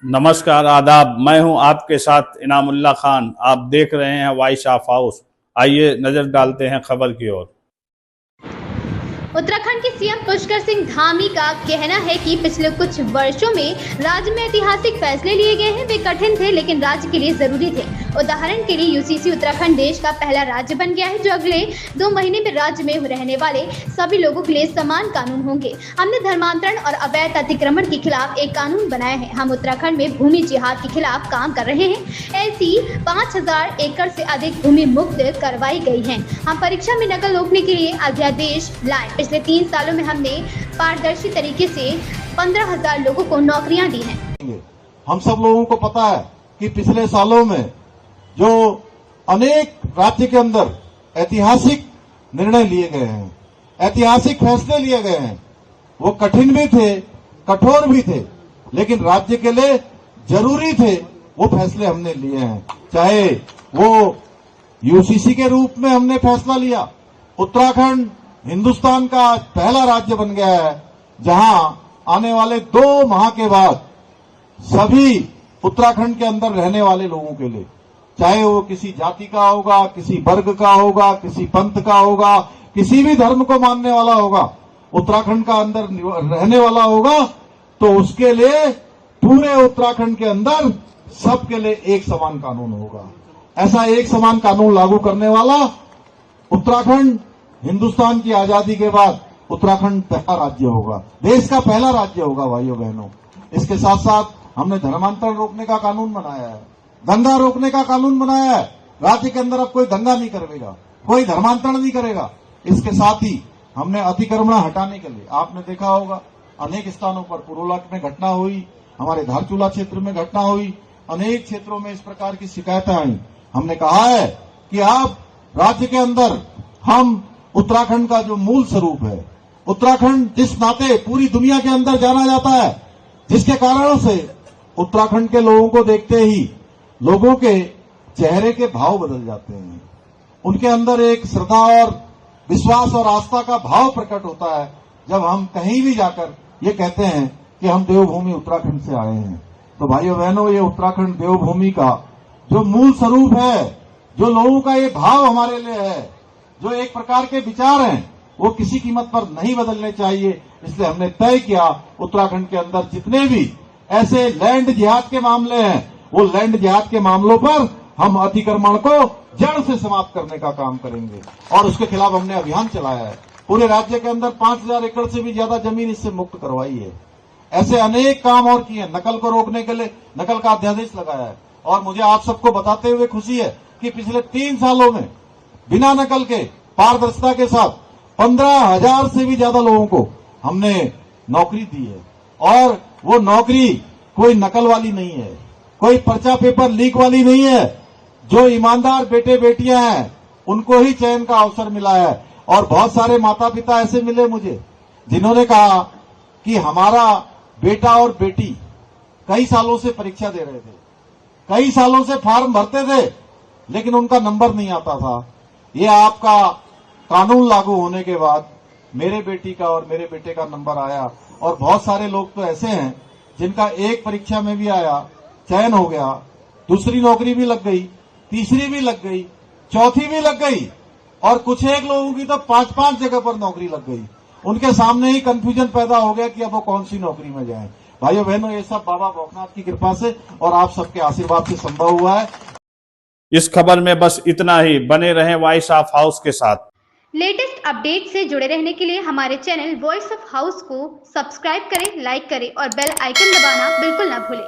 नमस्कार, आदाब। मैं हूं आपके साथ इनामुल्लाह खान। आप देख रहे हैं वॉइस ऑफ हाउस। आइए नजर डालते हैं खबर की ओर। उत्तराखंड के सीएम पुष्कर सिंह धामी का कहना है कि पिछले कुछ वर्षों में राज्य में ऐतिहासिक फैसले लिए गए हैं। वे कठिन थे लेकिन राज्य के लिए जरूरी थे। उदाहरण के लिए यूसीसी उत्तराखंड देश का पहला राज्य बन गया है जो अगले 2 महीने में राज्य में रहने वाले सभी लोगों के लिए समान कानून होंगे। हमने धर्मांतरण और अवैध अतिक्रमण के खिलाफ एक कानून बनाया है। हम उत्तराखंड में भूमि जिहाद के खिलाफ काम कर रहे हैं। ऐसी 5000 एकड़ से अधिक भूमि मुक्त करवाई गई है। हम परीक्षा में नकल रोकने के लिए अध्यादेश लाए। पिछले 3 सालों में हमने पारदर्शी तरीके से 15,000 लोगों को नौकरियां दी हैं। हम सब लोगों को पता है कि पिछले सालों में जो अनेक राज्य के अंदर ऐतिहासिक निर्णय लिए गए हैं, ऐतिहासिक फैसले लिए गए हैं, वो कठिन भी थे, कठोर भी थे, लेकिन राज्य के लिए जरूरी थे। वो फैसले हमने लिए हैं। चाहे वो यूसीसी के रूप में हमने फैसला लिया। उत्तराखंड हिंदुस्तान का पहला राज्य बन गया है जहां आने वाले 2 माह के बाद सभी उत्तराखंड के अंदर रहने वाले लोगों के लिए, चाहे वो किसी जाति का होगा, किसी वर्ग का होगा, किसी पंथ का होगा, किसी भी धर्म को मानने वाला होगा, उत्तराखंड का अंदर रहने वाला होगा, तो उसके लिए पूरे उत्तराखंड के अंदर सबके लिए एक समान कानून होगा। ऐसा एक समान कानून लागू करने वाला उत्तराखंड हिंदुस्तान की आजादी के बाद उत्तराखंड पहला राज्य होगा, देश का पहला राज्य होगा भाइयों बहनों। इसके साथ साथ हमने धर्मांतरण रोकने का कानून बनाया है, दंगा रोकने का कानून बनाया है। राज्य के अंदर अब कोई दंगा नहीं करेगा, कोई धर्मांतरण नहीं करेगा। इसके साथ ही हमने अतिक्रमण हटाने के लिए, आपने देखा होगा अनेक स्थानों पर पुरोला में घटना हुई, हमारे धारचूला क्षेत्र में घटना हुई, अनेक क्षेत्रों में इस प्रकार की शिकायतें आई। हमने कहा है कि आप राज्य के अंदर हम उत्तराखंड का जो मूल स्वरूप है, उत्तराखंड जिस नाते पूरी दुनिया के अंदर जाना जाता है, जिसके कारण से उत्तराखंड के लोगों को देखते ही लोगों के चेहरे के भाव बदल जाते हैं। उनके अंदर एक श्रद्धा और विश्वास और आस्था का भाव प्रकट होता है जब हम कहीं भी जाकर ये कहते हैं कि हम देवभूमि उत्तराखंड से आए हैं। तो भाइयों बहनों, ये उत्तराखंड देवभूमि का जो मूल स्वरूप है, जो लोगों का ये भाव हमारे लिए है, जो एक प्रकार के विचार हैं, वो किसी कीमत पर नहीं बदलने चाहिए। इसलिए हमने तय किया उत्तराखंड के अंदर जितने भी ऐसे लैंड जिहाद के मामले हैं, वो लैंड जिहाद के मामलों पर हम अतिक्रमण को जड़ से समाप्त करने का काम करेंगे और उसके खिलाफ हमने अभियान चलाया है। पूरे राज्य के अंदर 5000 एकड़ से भी ज्यादा जमीन इससे मुक्त करवाई है। ऐसे अनेक काम और किए। नकल को रोकने के लिए नकल का अध्यादेश लगाया है। और मुझे आप सबको बताते हुए खुशी है कि पिछले 3 सालों में बिना नकल के, पारदर्शिता के साथ 15,000 से भी ज्यादा लोगों को हमने नौकरी दी है। और वो नौकरी कोई नकल वाली नहीं है, कोई पर्चा पेपर लीक वाली नहीं है। जो ईमानदार बेटे बेटियां हैं उनको ही चयन का अवसर मिला है। और बहुत सारे माता पिता ऐसे मिले मुझे जिन्होंने कहा कि हमारा बेटा और बेटी कई सालों से परीक्षा दे रहे थे, कई सालों से फॉर्म भरते थे, लेकिन उनका नंबर नहीं आता था। ये आपका कानून लागू होने के बाद मेरे बेटी का और मेरे बेटे का नंबर आया। और बहुत सारे लोग तो ऐसे हैं जिनका एक परीक्षा में भी आया, चयन हो गया, दूसरी नौकरी भी लग गई, तीसरी भी लग गई, चौथी भी लग गई, और कुछ एक लोगों की तो 5-5 जगह पर नौकरी लग गई। उनके सामने ही कंफ्यूजन पैदा हो गया कि अब वो कौन सी नौकरी में जाएं। भाइयों बहनों, ये सब बाबा भौकनाथ की कृपा से और आप सबके आशीर्वाद से संभव हुआ है। इस खबर में बस इतना ही। बने रहें वॉइस ऑफ हाउस के साथ। लेटेस्ट अपडेट से जुड़े रहने के लिए हमारे चैनल वॉइस ऑफ हाउस को सब्सक्राइब करें, लाइक करें और बेल आइकन दबाना बिल्कुल ना भूलें।